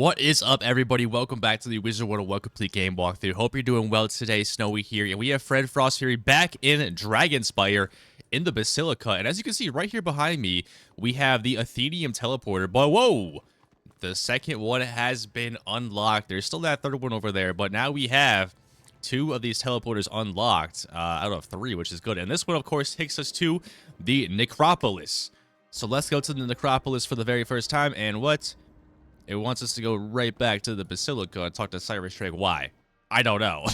What is up, everybody? Welcome back to the Wizard101 Complete Game Walkthrough. Hope you're doing well today. Snowy here, and we have Fred Frost here back in Dragonspyre in the Basilica. And as you can see right here behind me, we have the Athenium teleporter. But whoa! The second one has been unlocked. There's still that third one over there, but now we have two of these teleporters unlocked out of three, which is good. And this one, of course, takes us to the Necropolis. So let's go to the Necropolis for the very first time, and what? It wants us to go right back to the Basilica and talk to Sylvia Drake. Why? I don't know.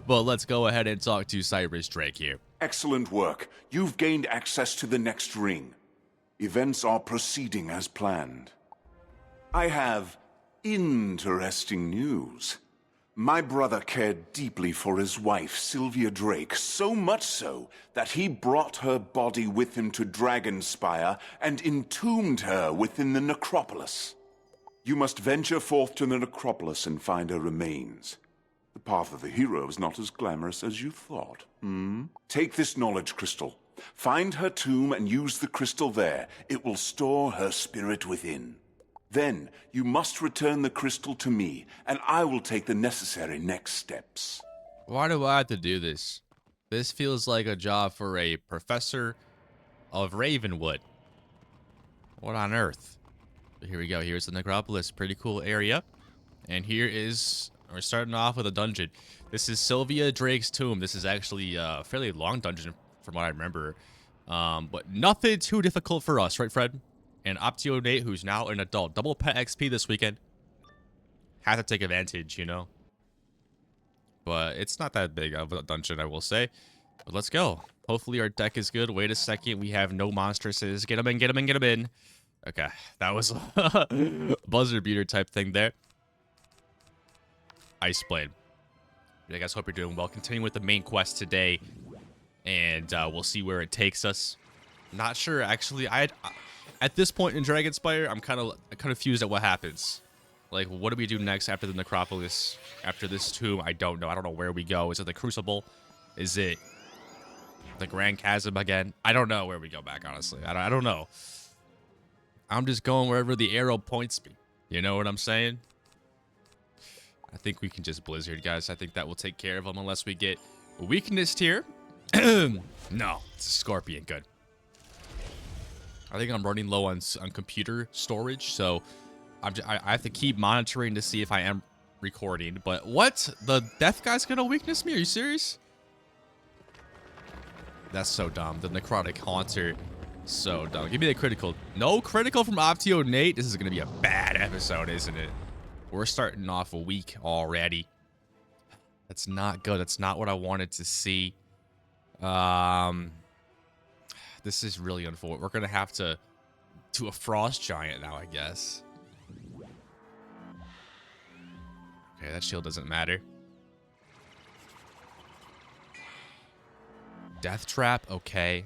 But let's go ahead and talk to Sylvia Drake here. Excellent work. You've gained access to the next ring. Events are proceeding as planned. I have interesting news. My brother cared deeply for his wife, Sylvia Drake, so much so that he brought her body with him to Dragonspyre and entombed her within the Necropolis. You must venture forth to the Necropolis and find her remains. The path of the hero is not as glamorous as you thought. Take this knowledge crystal. Find her tomb and use the crystal there. It will store her spirit within. Then, you must return the crystal to me, and I will take the necessary next steps. Why do I have to do this? This feels like a job for a professor of Ravenwood. What on earth? Here we go. Here's the Necropolis. Pretty cool area. And here is... We're starting off with a dungeon. This is Sylvia Drake's tomb. This is actually a fairly long dungeon from what I remember. But nothing too difficult for us, right, Fred? And Optio Nate, who's now an adult. Double pet XP this weekend. Have to take advantage, you know? But it's not that big of a dungeon, I will say. But let's go. Hopefully our deck is good. Wait a second. We have no monstresses. Get them in, get them in, get them in. Okay, that was a buzzer beater type thing there. Ice Blade. I guys hope you're doing well. Continuing with the main quest today, and we'll see where it takes us. Not sure, actually. At this point in Dragonspyre, I'm kind of confused at what happens. Like, what do we do next after the Necropolis? After this tomb, I don't know. I don't know where we go. Is it the Crucible? Is it the Grand Chasm again? I don't know where we go back, honestly. I don't know. I'm just going wherever the arrow points me. You know what I'm saying? I think we can just Blizzard, guys. I think that will take care of them unless we get weakness here. No, it's a Scorpion. Good. I think I'm running low on computer storage, so I have to keep monitoring to see if I am recording. But what? The Death Guy's gonna weakness me? Are you serious? That's so dumb. The Necrotic Haunter. So dumb. Give me the critical. No critical from Optio Nate. This is going to be a bad episode, isn't it? We're starting off a week already. That's not good. That's not what I wanted to see. This is really unfortunate. We're going to have to do a Frost Giant now, I guess. Okay, that shield doesn't matter. Death Trap, okay.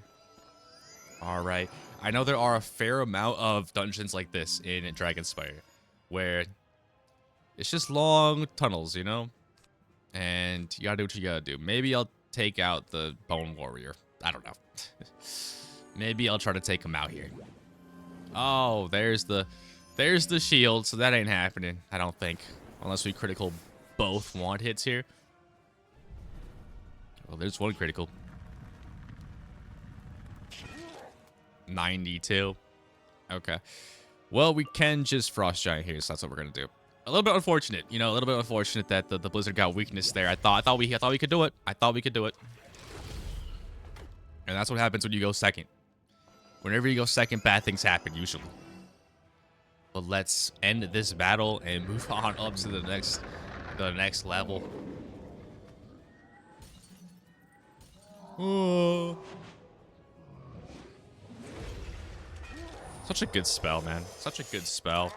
All right. I know there are a fair amount of dungeons like this in Dragonspyre where it's just long tunnels, you know? And you gotta do what you gotta do. Maybe I'll take out the Bone Warrior. I don't know. Maybe I'll try to take him out here. Oh, there's the shield, so that ain't happening, I don't think. Unless we critical both wand hits here. Well, there's one critical. 92. Okay. Well, we can just Frost Giant here, so that's what we're gonna do. A little bit unfortunate, you know, a little bit unfortunate that the Blizzard got weakness there. I thought we could do it. I thought we could do it. And that's what happens when you go second. Whenever you go second, bad things happen usually. But let's end this battle and move on up to the next level. Oh. Such a good spell, man. Such a good spell.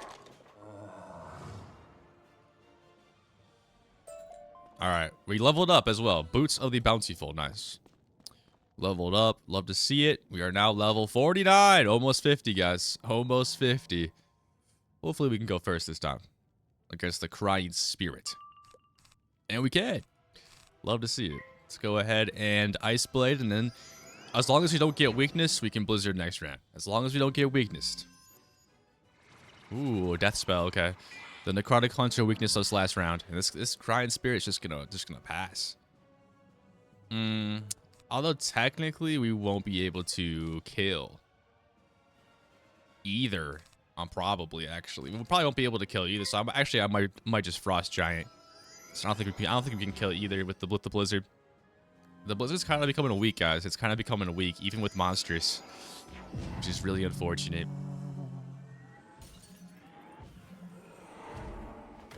Alright, we leveled up as well. Boots of the Bountiful, nice. Leveled up, love to see it. We are now level 49. Almost 50, guys. Almost 50. Hopefully we can go first this time. Against the Crying Spirit. And we can. Love to see it. Let's go ahead and Ice Blade, and then as long as we don't get weakness, we can Blizzard next round. As long as we don't get weakness. Ooh, death spell, okay. The Necrotic Hunter weakness us last round, and this Crying Spirit's just gonna pass. Although technically we won't be able to kill either. Probably actually we probably won't be able to kill either. So I might just Frost Giant. So I don't think we can kill it either with the Blizzard. The Blizzard's kind of becoming weak, guys. It's kind of becoming weak, even with monsters, which is really unfortunate.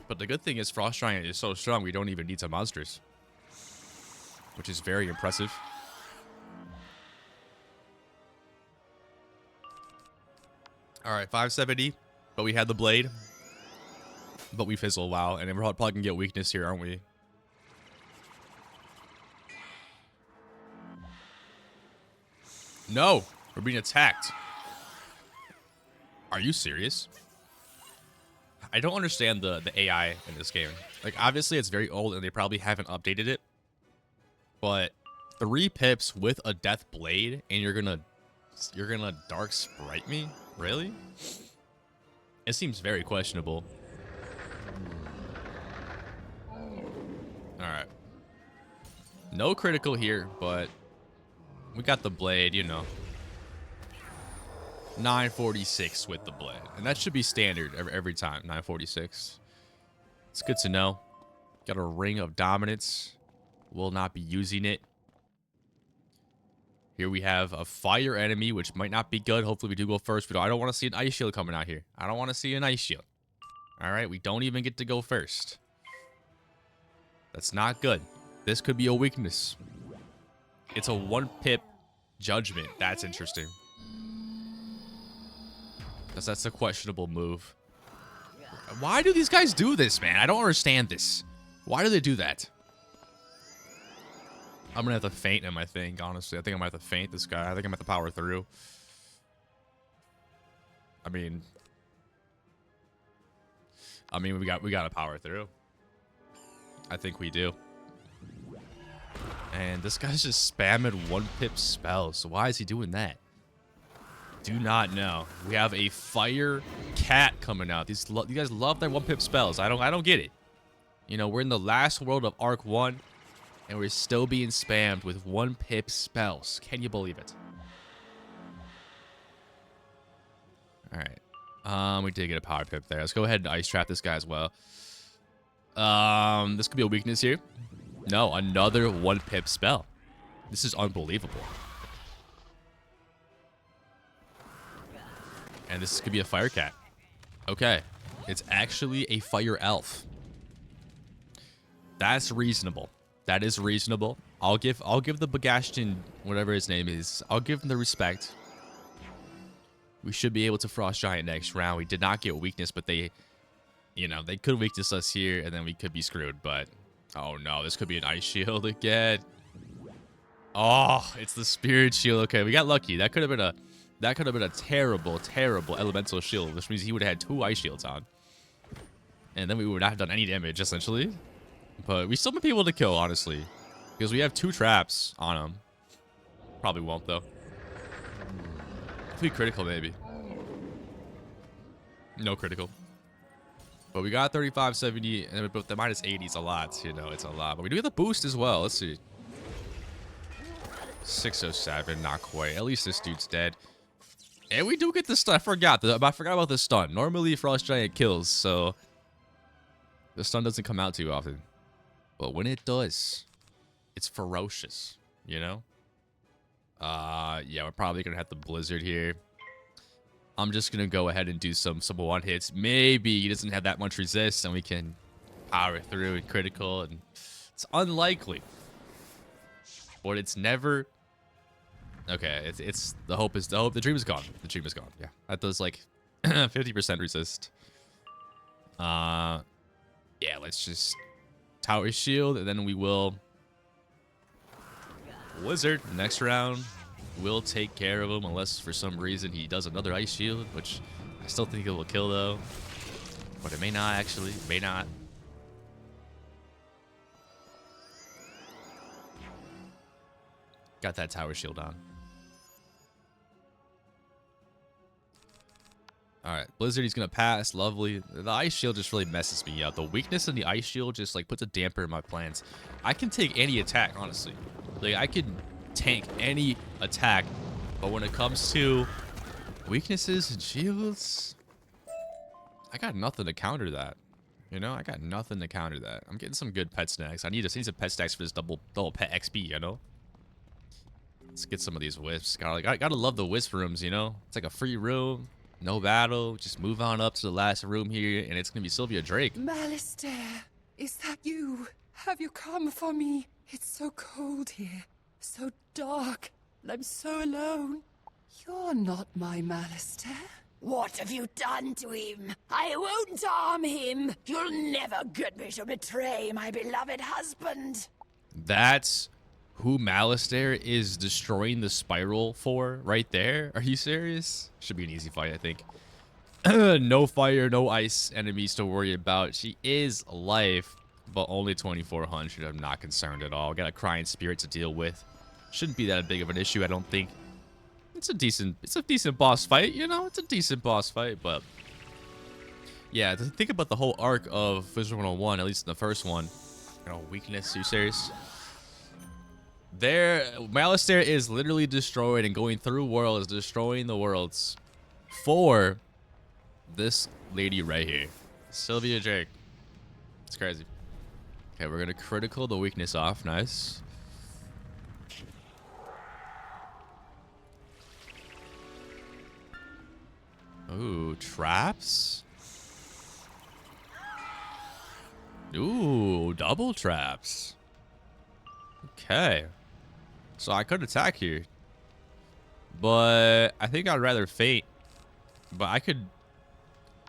But the good thing is Frost Giant is so strong we don't even need some monsters, which is very impressive. All right, 570, but we had the blade, but we fizzle a while, and we're probably gonna get weakness here, aren't we? No, we're being attacked. Are you serious? I don't understand the AI in this game. Like, obviously it's very old and they probably haven't updated it, but 3 pips with a death blade and you're gonna dark sprite me? Really? It seems very questionable. Alright. No critical here, but we got the blade, you know. 946 with the blade. And that should be standard every time, 946. It's good to know. Got a Ring of Dominance. Will not be using it. Here we have a fire enemy, which might not be good. Hopefully we do go first, but I don't want to see an ice shield coming out here. I don't want to see an ice shield. Alright, we don't even get to go first. That's not good. This could be a weakness. It's a 1-pip judgment. That's interesting. Because that's a questionable move. Why do these guys do this, man? I don't understand this. Why do they do that? I'm going to have to feint him, I think, honestly. I think I might have to feint this guy. I think I'm going to have to power through. I mean, we got to power through. I think we do. And this guy's just spamming 1-pip spells. So why is he doing that? Do not know. We have a fire cat coming out. You guys love their 1-pip spells. I don't get it. You know, we're in the last world of Arc 1. And we're still being spammed with 1-pip spells. Can you believe it? Alright. We did get a power pip there. Let's go ahead and ice trap this guy as well. This could be a weakness here. No, another 1-pip spell. This is unbelievable. And this could be a fire cat. Okay. It's actually a fire elf. That's reasonable. That is reasonable. I'll give the Bagashtian, whatever his name is, I'll give him the respect. We should be able to Frost Giant next round. We did not get weakness, but they, you know, they could weakness us here, and then we could be screwed. But, oh no, this could be an ice shield again. Oh, it's the spirit shield. Okay, we got lucky. That could have been a terrible, terrible elemental shield, which means he would have had 2 ice shields on. And then we would not have done any damage, essentially. But we still might be able to kill, honestly. Because we have 2 traps on him. Probably won't, though. If we critical, maybe. No critical. But we got 3570, and but the minus 80 is a lot, you know, it's a lot. But we do get the boost as well. Let's see. 607, not quite. At least this dude's dead. And we do get the stun. I forgot about the stun. Normally, Frost Giant kills, so the stun doesn't come out too often. But when it does, it's ferocious, you know? Yeah, we're probably going to have the Blizzard here. I'm just going to go ahead and do some 1-hits. Maybe he doesn't have that much resist, and we can power through and critical. And it's unlikely. But it's never... Okay, it's the hope. The dream is gone. The dream is gone. Yeah, that does like 50% resist. Yeah, let's just Tower Shield, and then we will Wizard. Next round, we'll take care of him unless for some reason he does another Ice Shield, which I still think it will kill though. But it may not actually. It may not. Got that Tower Shield on. All right, Blizzard, he's gonna pass. Lovely. The ice shield just really messes me up. The weakness in the ice shield just like puts a damper in my plans. I can take any attack, honestly. Like I could tank any attack, but when it comes to weaknesses and shields, I got nothing to counter that. You know, I got nothing to counter that. I'm getting some good pet snacks. I need some pet stacks for this double pet XP. You know. Let's get some of these wisps. Gotta love the wisp rooms. You know, it's like a free room. No battle, just move on up to the last room here, and it's gonna be Sylvia Drake. Malistaire, is that you? Have you come for me? It's so cold here, so dark, and I'm so alone. You're not my Malistaire. What have you done to him? I won't harm him. You'll never get me to betray my beloved husband. That's who Malistaire is destroying the spiral for right there. Are you serious? Should be an easy fight, I think. No fire, no ice enemies to worry about. She is life, but only 2400. I'm not concerned at all. Got a crying spirit to deal with. Shouldn't be that big of an issue, I don't think. It's a decent boss fight, you know? It's a decent boss fight, but yeah, to think about the whole arc of Wizard101, at least in the first one. You know, weakness, are you serious? Malistaire is literally destroyed and going through worlds, destroying the worlds for this lady right here, Sylvia Drake. It's crazy. Okay, we're gonna critical the weakness off. Nice. Ooh, traps. Ooh, double traps. Okay. So I could attack here, but I think I'd rather faint. But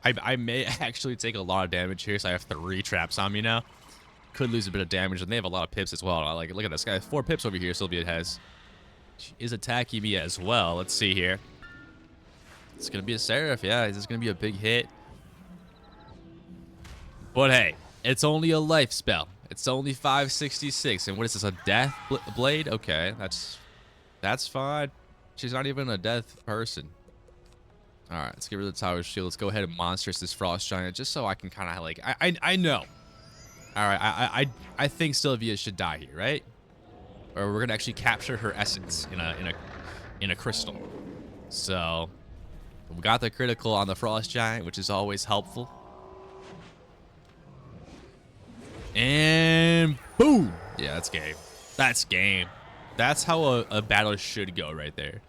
I may actually take a lot of damage here, so I have 3 traps on me now. Could lose a bit of damage, and they have a lot of pips as well. Like, look at this guy, 4 pips over here. Sylvia has. She is attacking me as well. Let's see here. It's gonna be a Seraph, yeah. This is gonna be a big hit. But hey, it's only a life spell. It's only 566, and what is this, a death blade? Okay, that's fine. She's not even a death person. All right, let's get rid of the tower shield. Let's go ahead and monstrous this frost giant, just so I can kind of like I know. All right, I think Sylvia should die here, right? Or we're gonna actually capture her essence in a crystal. So we got the critical on the frost giant, which is always helpful. And boom! Yeah, that's game. That's game. That's how a battle should go right there.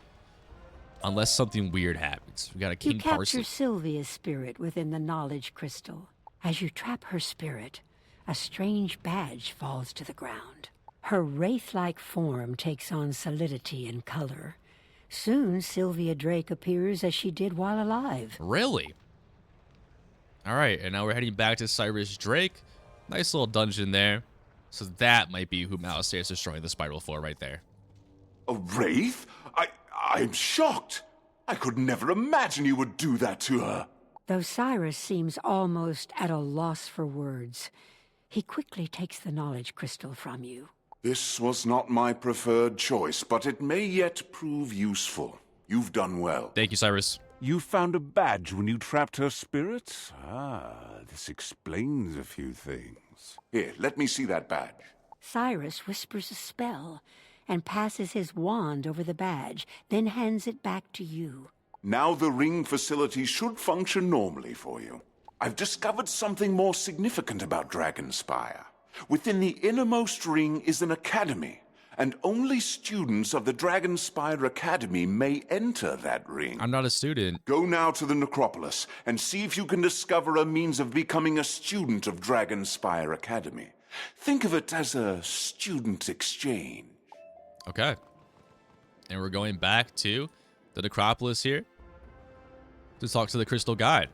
Unless something weird happens. We got a King You capture Parsley. Sylvia's spirit within the knowledge crystal. As you trap her spirit, a strange badge falls to the ground. Her wraith-like form takes on solidity and color. Soon, Sylvia Drake appears as she did while alive. Really? Alright, and now we're heading back to Cyrus Drake. Nice little dungeon there. So that might be who Malistaire is destroying the spiral for right there. A wraith? I'm shocked. I could never imagine you would do that to her. Though Cyrus seems almost at a loss for words, he quickly takes the knowledge crystal from you. This was not my preferred choice, but it may yet prove useful. You've done well. Thank you, Cyrus. You found a badge when you trapped her spirit? Ah, this explains a few things. Here, let me see that badge. Cyrus whispers a spell and passes his wand over the badge, then hands it back to you. Now the ring facility should function normally for you. I've discovered something more significant about Dragonspyre. Within the innermost ring is an academy, and only students of the Dragonspyre Academy may enter that ring. I'm not a student. Go now to the Necropolis and see if you can discover a means of becoming a student of Dragonspyre Academy. Think of it as a student exchange. Okay. And we're going back to the Necropolis here to talk to the Crystal Guide,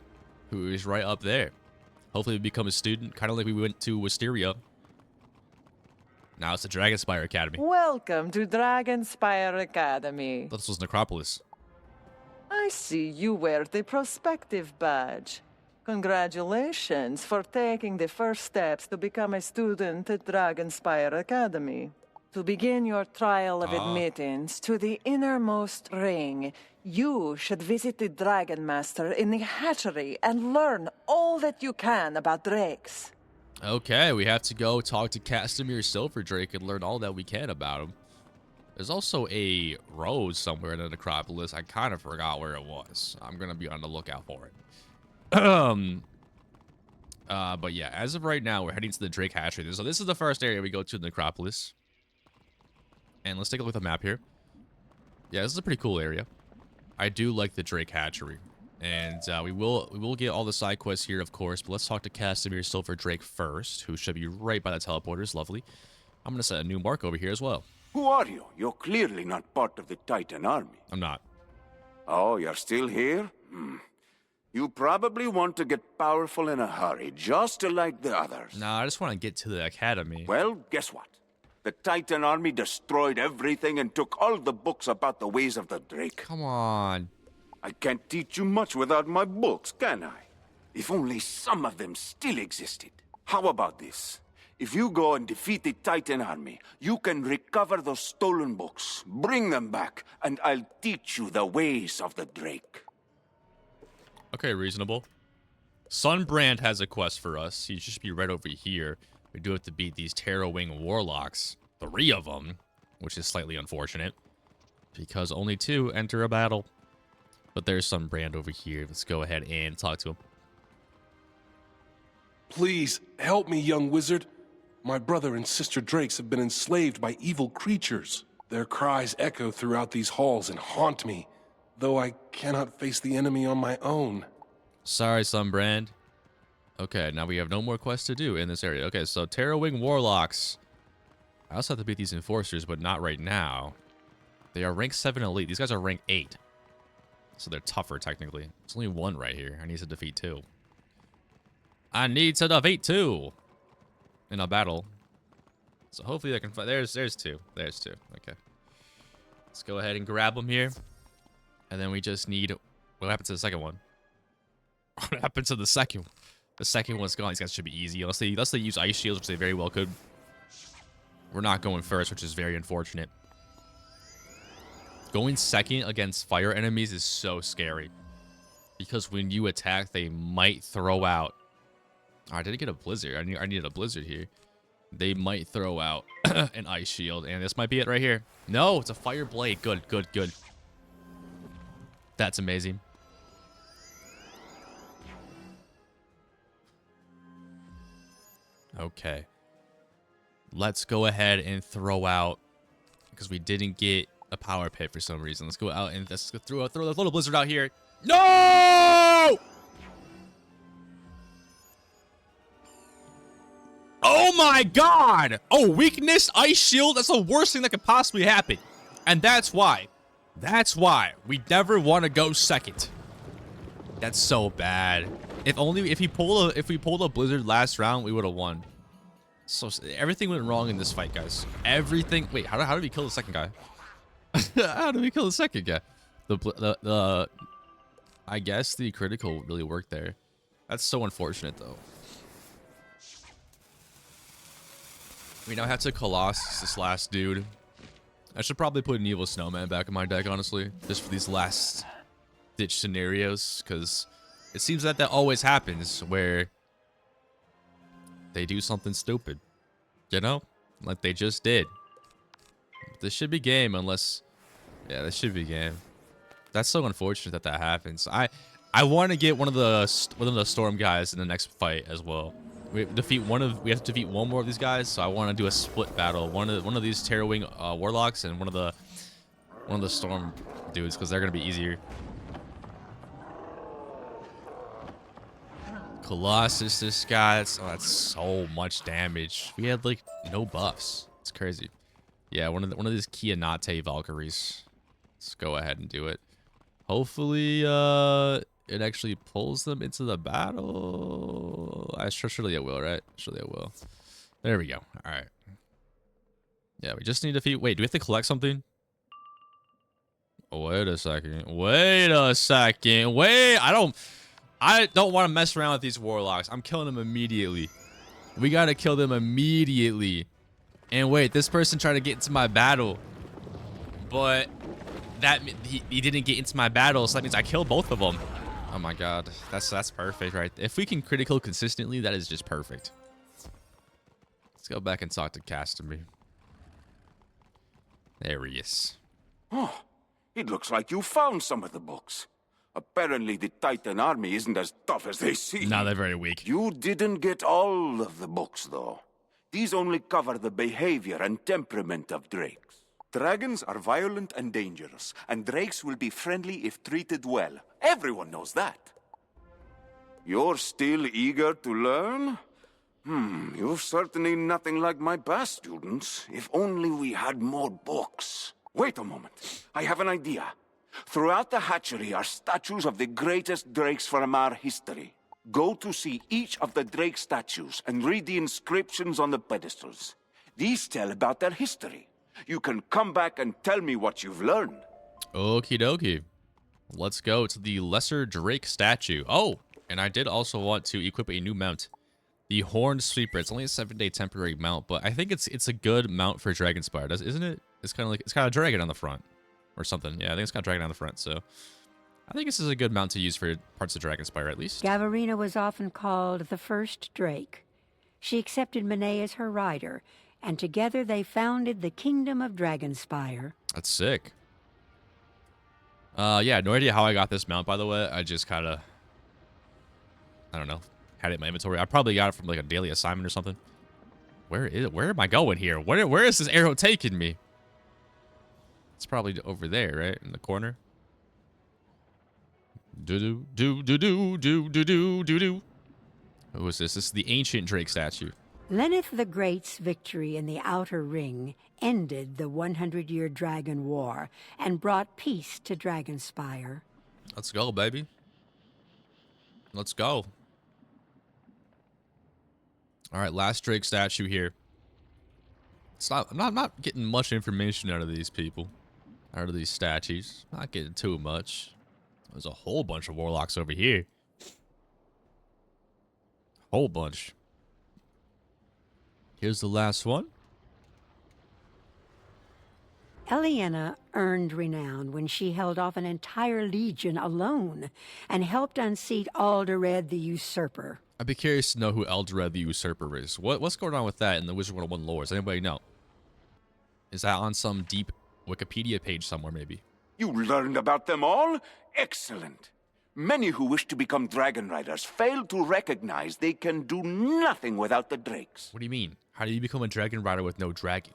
who is right up there. Hopefully we become a student, kind of like we went to Wisteria. Now it's the Dragonspyre Academy. Welcome to Dragonspyre Academy. This was Necropolis. I see you wear the prospective badge. Congratulations for taking the first steps to become a student at Dragonspyre Academy. To begin your trial of admittance to the innermost ring, you should visit the Dragon Master in the Hatchery and learn all that you can about drakes. Okay, we have to go talk to Castamere Sylvia Drake and learn all that we can about him. There's also a road somewhere in the Necropolis. I kind of forgot where it was. I'm going to be on the lookout for it. But yeah, as of right now, we're heading to the Drake Hatchery. So this is the first area we go to in the Necropolis. And let's take a look at the map here. Yeah, this is a pretty cool area. I do like the Drake Hatchery. And we will get all the side quests here, of course. But let's talk to Castamere Sylvia Drake first, who should be right by the teleporters. Lovely. I'm going to set a new mark over here as well. Who are you? You're clearly not part of the Titan army. I'm not. Oh, you're still here? You probably want to get powerful in a hurry, just like the others. Nah, I just want to get to the academy. Well, guess what? The Titan army destroyed everything and took all the books about the ways of the Drake. Come on. I can't teach you much without my books, can I? If only some of them still existed. How about this? If you go and defeat the Titan army, you can recover those stolen books, bring them back, and I'll teach you the ways of the Drake. Okay, reasonable. Sunbrand has a quest for us. He should be right over here. We do have to beat these Terror Wing Warlocks. 3 of them, which is slightly unfortunate. Because only 2 enter a battle. But there's Sunbrand over here. Let's go ahead and talk to him. Please, help me, young wizard. My brother and sister Drakes have been enslaved by evil creatures. Their cries echo throughout these halls and haunt me, though I cannot face the enemy on my own. Sorry, Sunbrand. Okay, now we have no more quests to do in this area. Okay, so Terror Wing Warlocks. I also have to beat these Enforcers, but not right now. They are rank 7 elite. These guys are rank 8. So they're tougher, technically. There's only 1 right here. I need to defeat 2. I need to defeat 2 in a battle. So hopefully I can find... There's 2. There's 2. Okay. Let's go ahead and grab them here. And then we just need... What happened to the second one? What happened to the second one? The second one's gone. These guys should be easy. Unless they use ice shields, which they very well could. We're not going first, which is very unfortunate. Going second against fire enemies is so scary. Because when you attack, they might throw out... Oh, I didn't get a blizzard. I needed a blizzard here. They might throw out an ice shield. And this might be it right here. No, it's a fire blade. Good, good, good. That's amazing. Okay. Let's go ahead and throw out, because we didn't get a power pit for some reason. Let's go out and let's throw the little blizzard out here. No! Oh my god! Oh, weakness, ice shield. That's the worst thing that could possibly happen. And that's why. That's why we never want to go second. That's so bad. If we pulled a blizzard last round, we would have won. So everything went wrong in this fight, guys. Everything. Wait, how did we kill the second guy? How did we kill the second guy? The I guess the critical really worked there. That's so unfortunate, though. We now have to Colossus this last dude. I should probably put an Evil Snowman back in my deck, honestly, just for these last ditch scenarios, because it seems that always happens where they do something stupid, you know, like they just did. This should be game, unless, yeah, this should be game. That's so unfortunate that happens. I want to get one of the storm guys in the next fight as well. We have to defeat one more of these guys, so I want to do a split battle. One of these Terror Wing Warlocks and one of the storm dudes, because they're gonna be easier. Colossus, this guy. That's so much damage. We had like no buffs. It's crazy. Yeah, one of these Kianate Valkyries. Let's go ahead and do it. Hopefully, it actually pulls them into the battle. Surely it will, right? Surely it will. There we go. All right. Yeah, we just need to defeat. Wait, do we have to collect something? Oh, wait a second. Wait a second. Wait, I don't want to mess around with these warlocks. I'm killing them immediately. We gotta kill them immediately. And wait, this person tried to get into my battle, but he didn't get into my battle, so that means I killed both of them. Oh my god, that's perfect, right? If we can critical consistently, that is just perfect. Let's go back and talk to Castamere. There he is. Oh, it looks like you found some of the books. Apparently the Titan army isn't as tough as they seem. No, they're very weak. You didn't get all of the books, though. These only cover the behavior and temperament of drakes. Dragons are violent and dangerous, and drakes will be friendly if treated well. Everyone knows that. You're still eager to learn? You're certainly nothing like my past students. If only we had more books. Wait a moment. I have an idea. Throughout the hatchery are statues of the greatest drakes from our history. Go to see each of the drake statues and read the inscriptions on the pedestals. These tell about their history. You can come back and tell me what you've learned. Okie dokie. Let's go to the lesser drake statue. Oh, and I did also want to equip a new mount. The Horned Sweeper. It's only a 7-day temporary mount, but I think it's a good mount for Dragonspyre, isn't it? It's kind of like, it's got a dragon on the front or something. Yeah, I think it's got a dragon on the front, so I think this is a good mount to use for parts of Dragonspyre at least. Gavarina was often called the first Drake. She accepted Monet as her rider, and together they founded the Kingdom of Dragonspyre. That's sick. Yeah, no idea how I got this mount, by the way. I just kind of, I don't know, had it in my inventory. I probably got it from like a daily assignment or something. Where am I going here? Where is this arrow taking me? It's probably over there, right? In the corner. Do-do-do-do-do-do-do-do-do. Who is this? This is the ancient Drake statue. Lenneth the Great's victory in the Outer Ring ended the 100-year Dragon War and brought peace to Dragonspyre. Let's go, baby. Let's go. All right, last Drake statue here. I'm not getting much information out of these people, out of these statues. Not getting too much. There's a whole bunch of warlocks over here. Whole bunch. Here's the last one. Eliana earned renown when she held off an entire legion alone and helped unseat Alderred the Usurper. I'd be curious to know who Alderred the Usurper is. What's going on with that in the Wizard101 lore? Does anybody know? Is that on some deep Wikipedia page somewhere, maybe? You learned about them all? Excellent. Many who wish to become dragon riders fail to recognize they can do nothing without the drakes. What do you mean? How do you become a dragon rider with no dragon?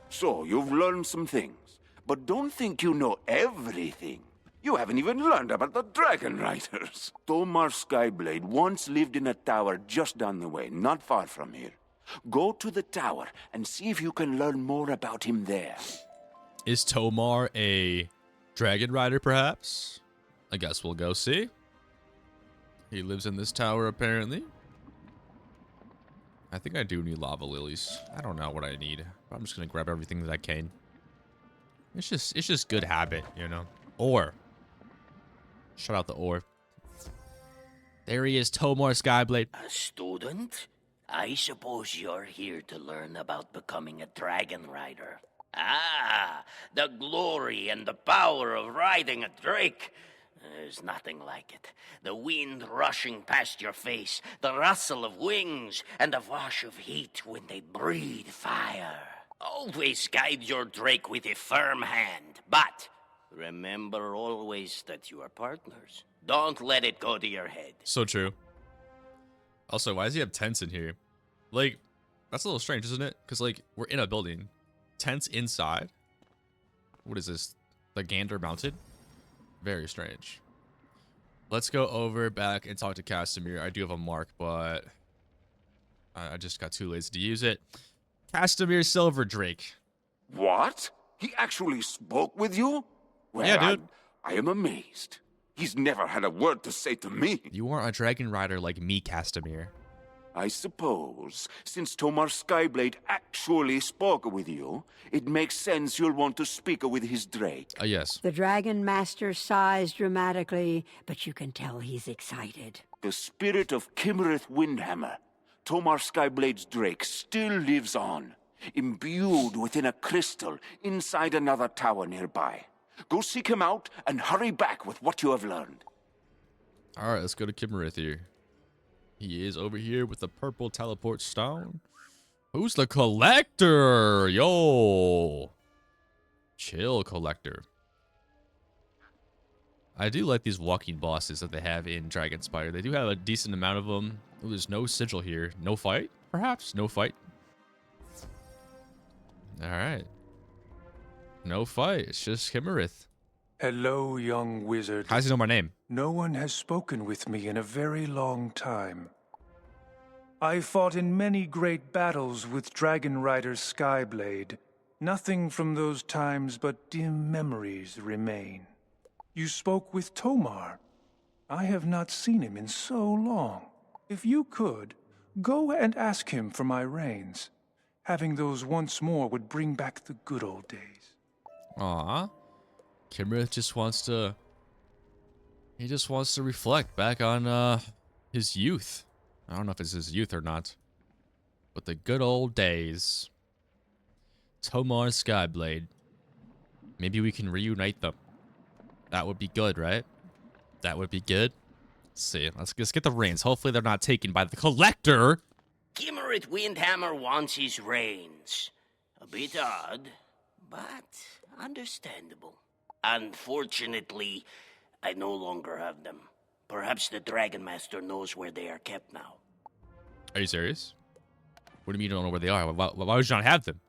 So, you've learned some things, but don't think you know everything. You haven't even learned about the dragon riders. Tomar Skyblade once lived in a tower just down the way, not far from here. Go to the tower and see if you can learn more about him there. Is Tomar a dragon rider, perhaps? I guess we'll go see. He lives in this tower, apparently. I think I do need lava lilies. I don't know what I need, but I'm just gonna grab everything that I can. It's just good habit, you know. Ore. Shout out the ore. There he is, Tomar Skyblade. A student? I suppose you're here to learn about becoming a dragon rider. Ah, the glory and the power of riding a drake. There's nothing like it. The wind rushing past your face, the rustle of wings, and the wash of heat when they breathe fire. Always guide your drake with a firm hand, but remember always that you are partners. Don't let it go to your head. So true. Also, why does he have tents in here? Like, that's a little strange, isn't it? Because, like, we're in a building. Tents inside? What is this? The gander mounted? Very strange. Let's go over back and talk to Castamere. I do have a mark, but I just got too lazy to use it. Castamere Silver Drake. What? He actually spoke with you? Well, yeah, dude. I am amazed. He's never had a word to say to me. You aren't a dragon rider like me, Castamere. I suppose, since Tomar Skyblade actually spoke with you, it makes sense you'll want to speak with his drake. Yes. The Dragon Master sighs dramatically, but you can tell he's excited. The spirit of Kimmereth Windhammer, Tomar Skyblade's drake, still lives on. imbued within a crystal inside another tower nearby. Go seek him out and hurry back with what you have learned. All right, let's go to Kimmerith here. He is over here with the purple teleport stone. Who's the collector? Yo. Chill, collector. I do like these walking bosses that they have in Dragonspyre. They do have a decent amount of them. Ooh, there's no sigil here. No fight? Perhaps? No fight? Alright. No fight. It's just Kimmerith. Hello, young wizard. How does he know my name? No one has spoken with me in a very long time. I fought in many great battles with Dragon Rider Skyblade. Nothing from those times but dim memories remain. You spoke with Tomar. I have not seen him in so long. If you could, go and ask him for my reins. Having those once more would bring back the good old days. Aw. Kimmerith just wants to... He just wants to reflect back on his youth. I don't know if it's his youth or not. But the good old days. Tomar Skyblade. Maybe we can reunite them. That would be good, right? That would be good. Let's see. Let's get the reins. Hopefully they're not taken by the collector. Kimmerith Windhammer wants his reins. A bit odd, but understandable. Unfortunately, I no longer have them. Perhaps the Dragon Master knows where they are kept now. Are you serious? What do you mean you don't know where they are? Why would you not have them?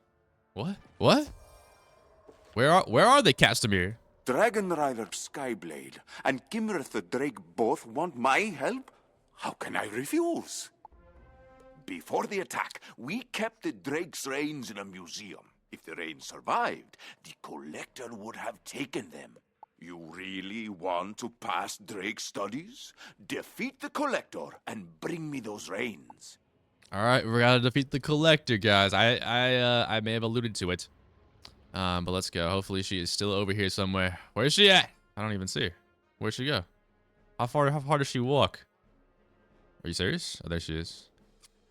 What? What? Where are they, Castamere? Dragon Rider Skyblade and Kimmerith the Drake both want my help? How can I refuse? Before the attack, we kept the Drake's reins in a museum. If the reins survived, the Collector would have taken them. You really want to pass Drake's studies? Defeat the Collector and bring me those reins. All right, we gotta defeat the collector, guys. I may have alluded to it, but let's go. Hopefully, she is still over here somewhere. Where is she at? I don't even see her. Where'd she go? How far does she walk? Are you serious? Oh, there she is.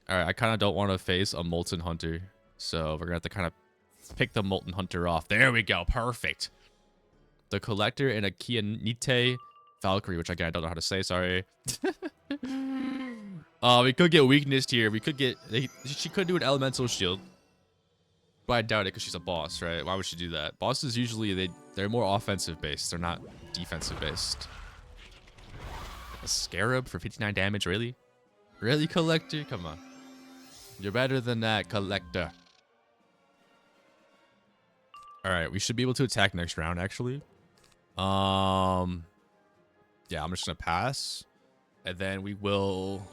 All right, I kind of don't want to face a Molten Hunter, so we're gonna have to kind of pick the Molten Hunter off. There we go. Perfect. The collector and a Kianite Valkyrie, which again I don't know how to say. Sorry. We could get weaknessed here. We could get... She could do an elemental shield. But I doubt it because she's a boss, right? Why would she do that? Bosses usually, they're more offensive based. They're not defensive based. A Scarab for 59 damage? Really? Really, Collector? Come on. You're better than that, Collector. Alright, we should be able to attack next round, actually. Yeah, I'm just going to pass. And then we will...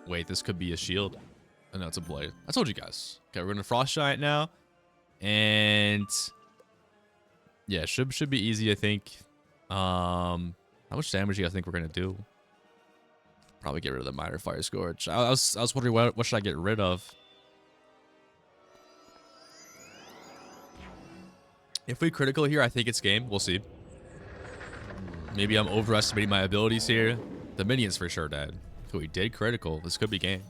Wait, this could be a shield. Oh, no, it's a blade. I told you guys. Okay, we're going to Frost Giant now. And... Yeah, should be easy, I think. How much damage do you guys think we're going to do? Probably get rid of the Minor Fire Scourge. I was wondering what should I get rid of? If we critical here, I think it's game. We'll see. Maybe I'm overestimating my abilities here. The minions for sure dead. If we did critical, this could be game.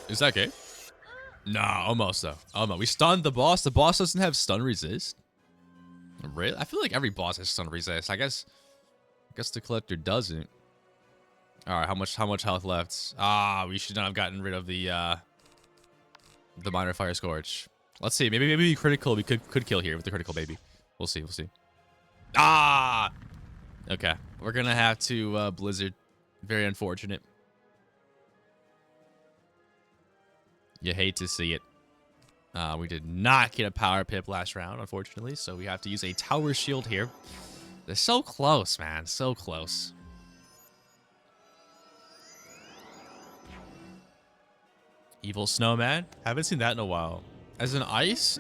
Is that game? Nah, almost though. Almost. We stunned the boss. The boss doesn't have stun resist. Really? I feel like every boss has stun resist. I guess the collector doesn't. All right, how much health left? Ah, we should not have gotten rid of the Minor Fire Scourge. Let's see. Maybe critical. We could kill here with the critical baby. We'll see. We'll see. Ah! Okay. We're going to have to Blizzard. Very unfortunate. You hate to see it. We did not get a power pip last round, unfortunately. So we have to use a tower shield here. They're so close, man. So close. Evil Snowman. Haven't seen that in a while. As an ice?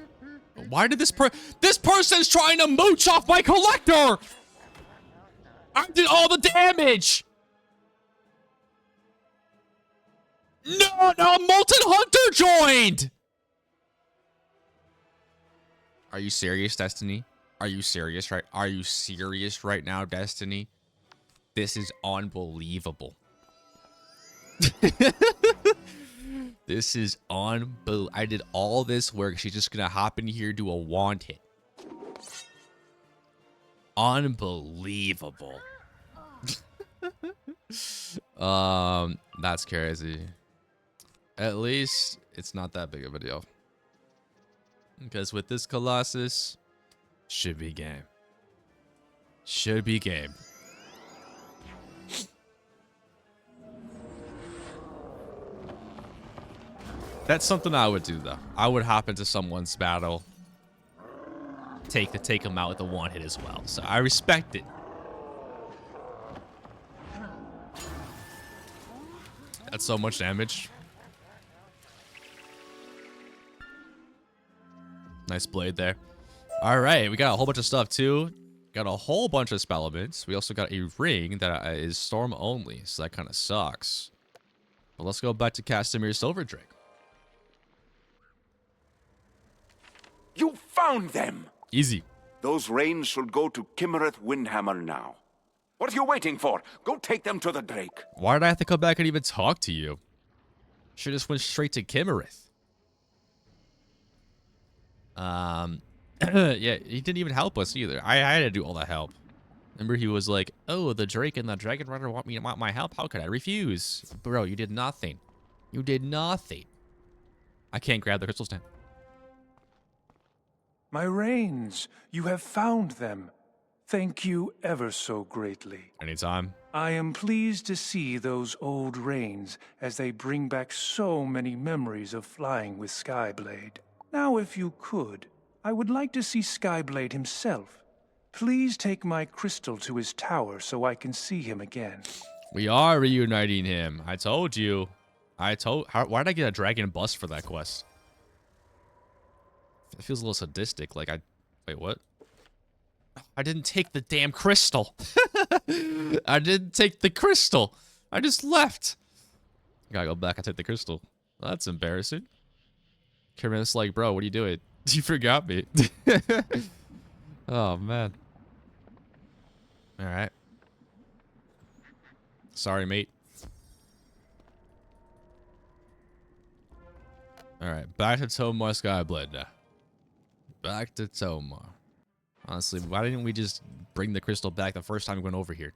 Why did this person's trying to mooch off my collector? I did all the damage. No, Molten Hunter joined. Are you serious, Destiny? Are you serious right now, Destiny? This is unbelievable. This is unbelievable. I did all this work. She's just gonna hop in here, do a wand hit. Unbelievable. That's crazy. At least it's not that big of a deal. Because with this Colossus, should be game. Should be game. That's something I would do, though. I would hop into someone's battle, take them out with a one hit as well. So I respect it. That's so much damage. Nice blade there. All right, we got a whole bunch of stuff too. Got a whole bunch of spell elements. We also got a ring that is storm only, so that kind of sucks. But let's go back to Castamere Sylvia Drake. You found them! Easy. Those reins should go to Kimmereth Windhammer now. What are you waiting for? Go take them to the Drake. Why did I have to come back and even talk to you? Should just went straight to Kimmereth. Yeah, he didn't even help us either. I had to do all that help. Remember, he was like, "Oh, the Drake and the Dragon Rider want my help. How could I refuse?" Bro, you did nothing. You did nothing. I can't grab the crystal stand. My reins, you have found them. Thank you ever so greatly. Anytime. I am pleased to see those old reins as they bring back so many memories of flying with Skyblade. Now, if you could, I would like to see Skyblade himself. Please take my crystal to his tower so I can see him again. We are reuniting him. I told you. Why did I get a dragon bust for that quest? It feels a little sadistic. Like wait, what? I didn't take the damn crystal. I didn't take the crystal. I just left. Gotta go back and take the crystal. That's embarrassing. Kermit's like, bro, what are you doing? You forgot me. Oh, man. All right. Sorry, mate. All right, back to Tomar Skyblade now. Back to Tomar. Honestly, why didn't we just bring the crystal back the first time we went over here?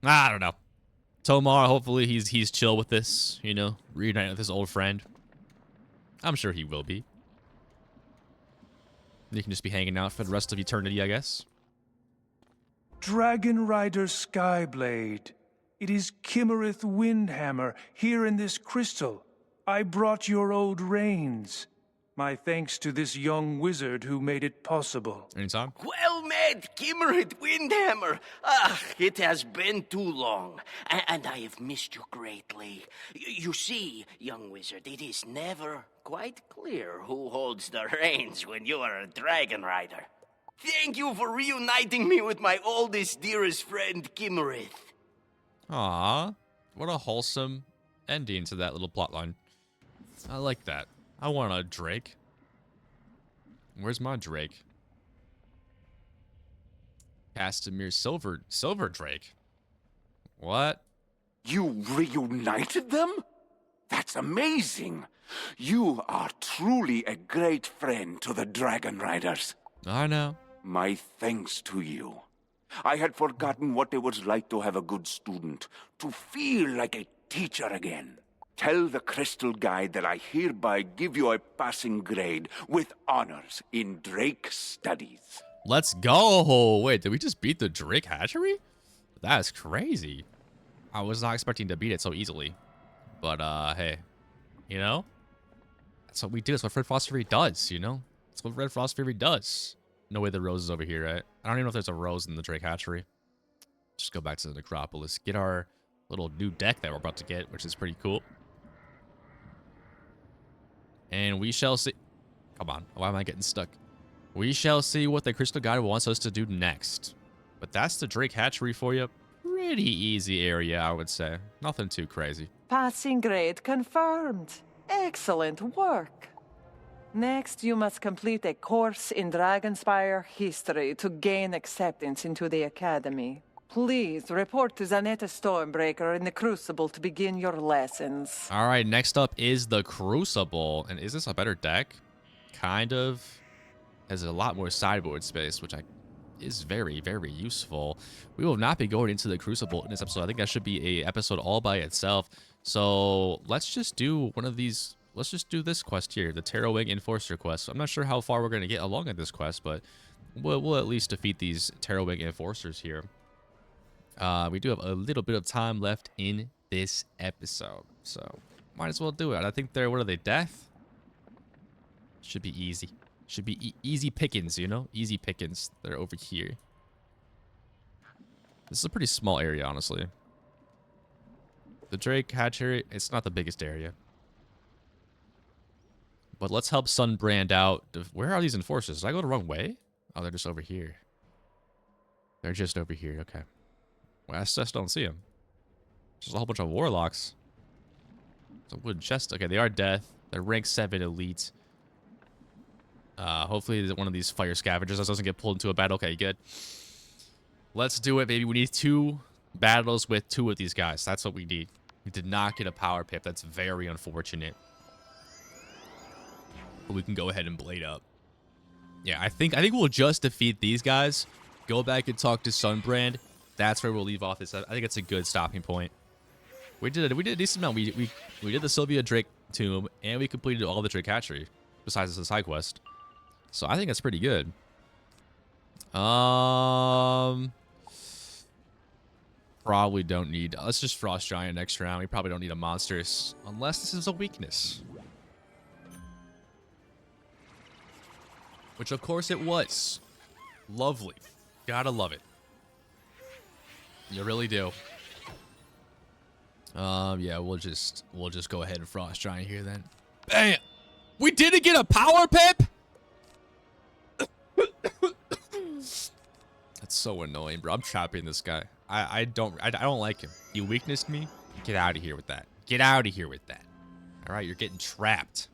I don't know. Tomar, hopefully he's chill with this, you know, reuniting with his old friend. I'm sure he will be. You can just be hanging out for the rest of eternity, I guess. Dragon Rider Skyblade. It is Kimmereth Windhammer here in this crystal. I brought your old reins. My thanks to this young wizard who made it possible. Anytime. Well met, Kimmereth Windhammer. It has been too long, and I have missed you greatly. You see, young wizard, it is never quite clear who holds the reins when you are a dragon rider. Thank you for reuniting me with my oldest, dearest friend, Kimmereth. Aww, what a wholesome ending to that little plotline. I like that. I want a Drake. Where's my Drake? Castamere Sylvia Drake. What? You reunited them? That's amazing. You are truly a great friend to the Dragon Riders. I know. My thanks to you. I had forgotten what it was like to have a good student, to feel like a teacher again. Tell the Crystal Guide that I hereby give you a passing grade with honors in Drake studies. Let's go. Wait, did we just beat the Drake Hatchery? That's crazy. I was not expecting to beat it so easily. But, hey, you know? That's what we do. That's what Red Frost Fury does, you know? That's what Red Frost Fury does. No way the rose is over here, right? I don't even know if there's a rose in the Drake Hatchery. Just go back to the Necropolis. Get our little new deck that we're about to get, which is pretty cool. And we shall see. Come on. Why am I getting stuck? We shall see what the Crystal Guide wants us to do next. But that's the Drake Hatchery for you. Pretty easy area, I would say. Nothing too crazy. Passing grade confirmed. Excellent work. Next, you must complete a course in Dragonspyre history to gain acceptance into the Academy. Please report to Zanetta Stormbreaker in the Crucible to begin your lessons. All right, next up is the Crucible. And is this a better deck? Kind of. Has a lot more sideboard space, which is very, very useful. We will not be going into the Crucible in this episode. I think that should be a episode all by itself. So let's just do one of these. Let's just do this quest here, the Terrorwing Enforcer quest. I'm not sure how far we're going to get along in this quest, but we'll at least defeat these Terrorwing Enforcers here. We do have a little bit of time left in this episode, so might as well do it. I think what are they, death? Should be easy. Should be easy pickings, you know? Easy pickings. They're over here. This is a pretty small area, honestly. The Drake Hatchery, it's not the biggest area. But let's help Sunbrand out. Where are these enforcers? Did I go the wrong way? Oh, they're just over here. They're just over here, okay. Well, I just don't see them. Just a whole bunch of warlocks. It's a wooden chest. Okay, they are death. They're rank 7 elite. Hopefully one of these fire scavengers doesn't get pulled into a battle. Okay, good. Let's do it, baby. We need 2 battles with 2 of these guys. That's what we need. We did not get a power pip. That's very unfortunate. But we can go ahead and blade up. Yeah, I think we'll just defeat these guys. Go back and talk to Sunbrand. That's where we'll leave off this. I think it's a good stopping point. We did a decent amount. We did the Sylvia Drake tomb, and we completed all the Drake Hatchery, besides the side quest. So I think that's pretty good. Probably don't need. Let's just Frost Giant next round. We probably don't need a monstrous unless this is a weakness. Which of course it was. Lovely. Gotta love it. You really do. Yeah, we'll just go ahead and Frost Giant here then. Bam! We didn't get a power pip? That's so annoying, bro. I'm trapping this guy. I don't like him. He weaknessed me. Get out of here with that. Get out of here with that. All right, you're getting trapped.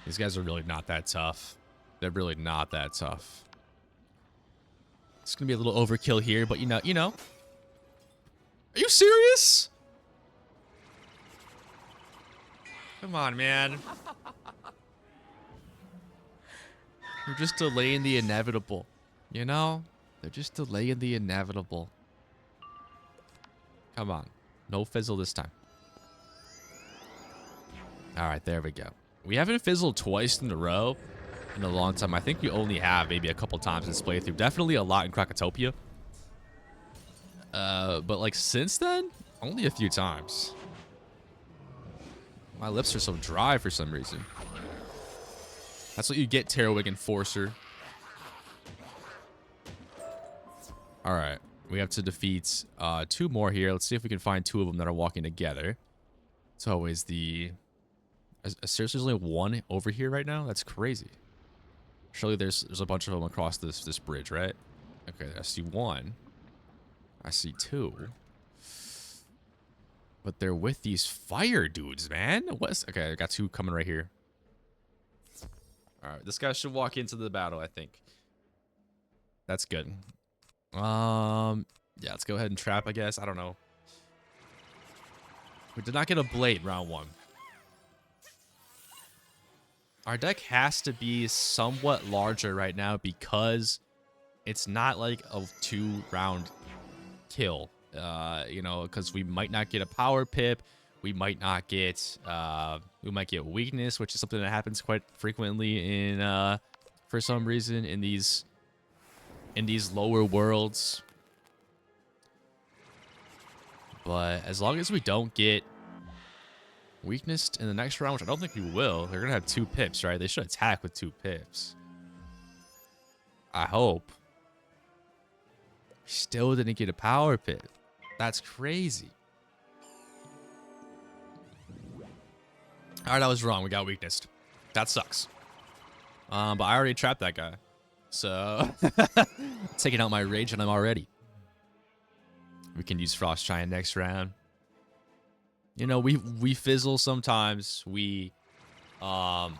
These guys are really not that tough. They're really not that tough. It's gonna be a little overkill here, but you know. Are you serious? Come on, man. You're just delaying the inevitable. You know? They're just delaying the inevitable. Come on. No fizzle this time. Alright, there we go. We haven't fizzled twice in a row in a long time. I think we only have maybe a couple times in this playthrough. Definitely a lot in Krakatopia. But like since then, only a few times. My lips are so dry for some reason. That's what you get, Terrorwing Enforcer. Alright. We have to defeat 2 more here. Let's see if we can find 2 of them that are walking together. It's always the... Seriously, there's only 1 over here right now? That's crazy. Surely there's a bunch of them across this bridge, right? Okay, I see 1. I see 2. But they're with these fire dudes, man. Okay, I got 2 coming right here. Alright, this guy should walk into the battle, I think. That's good. Yeah, let's go ahead and trap, I guess. I don't know. We did not get a blade round 1. Our deck has to be somewhat larger right now because it's not like a 2-round kill. You know, because we might not get a power pip. We might not get, we might get weakness, which is something that happens quite frequently in, for some reason in these lower worlds. But as long as we don't get weakness in the next round, which I don't think we will, they're gonna have 2 pips, right? They should attack with 2 pips. I hope. Still didn't get a power pip. That's crazy. Alright, I was wrong. We got weakness. That sucks. But I already trapped that guy. So, taking out my rage on him already. We can use Frost Giant next round. You know, we fizzle sometimes. We don't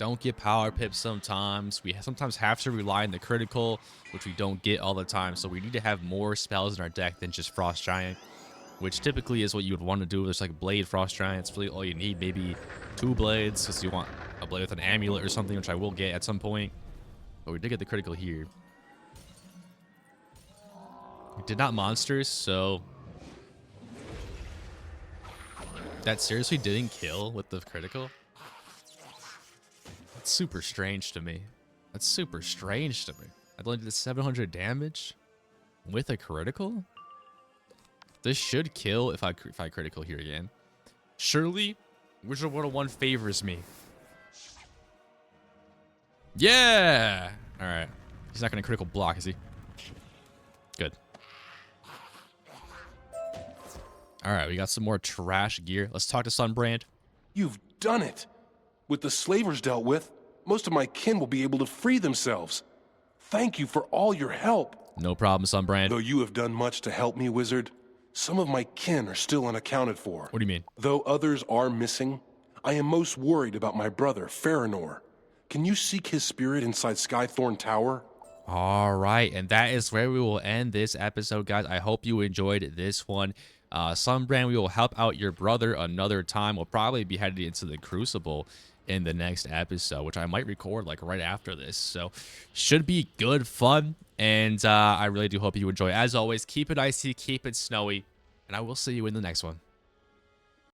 don't get power pips sometimes. We sometimes have to rely on the critical, which we don't get all the time. So we need to have more spells in our deck than just Frost Giant, which typically is what you would want to do. There's like Blade Frost Giant's really all you need. Maybe 2 blades because you want a blade with an amulet or something, which I will get at some point. But we did get the critical here. We did not monsters, so that seriously didn't kill with the critical. That's super strange to me. That's super strange to me. I only did 700 damage with a critical. This should kill if I critical here again. Surely, Wizard101 favors me. Yeah. All right. He's not gonna critical block, is he? Good. All right, we got some more trash gear. Let's talk to Sunbrand. You've done it. With the slavers dealt with, most of my kin will be able to free themselves. Thank you for all your help. No problem, Sunbrand. Though you have done much to help me, Wizard, some of my kin are still unaccounted for. What do you mean? Though others are missing, I am most worried about my brother, Farinor. Can you seek his spirit inside Skythorn Tower? All right, and that is where we will end this episode, guys. I hope you enjoyed this one. Sunbrand, we will help out your brother another time. We'll probably be headed into the Crucible in the next episode, which I might record like right after this. So should be good fun, and I really do hope you enjoy. As always, keep it icy, keep it snowy, and I will see you in the next one.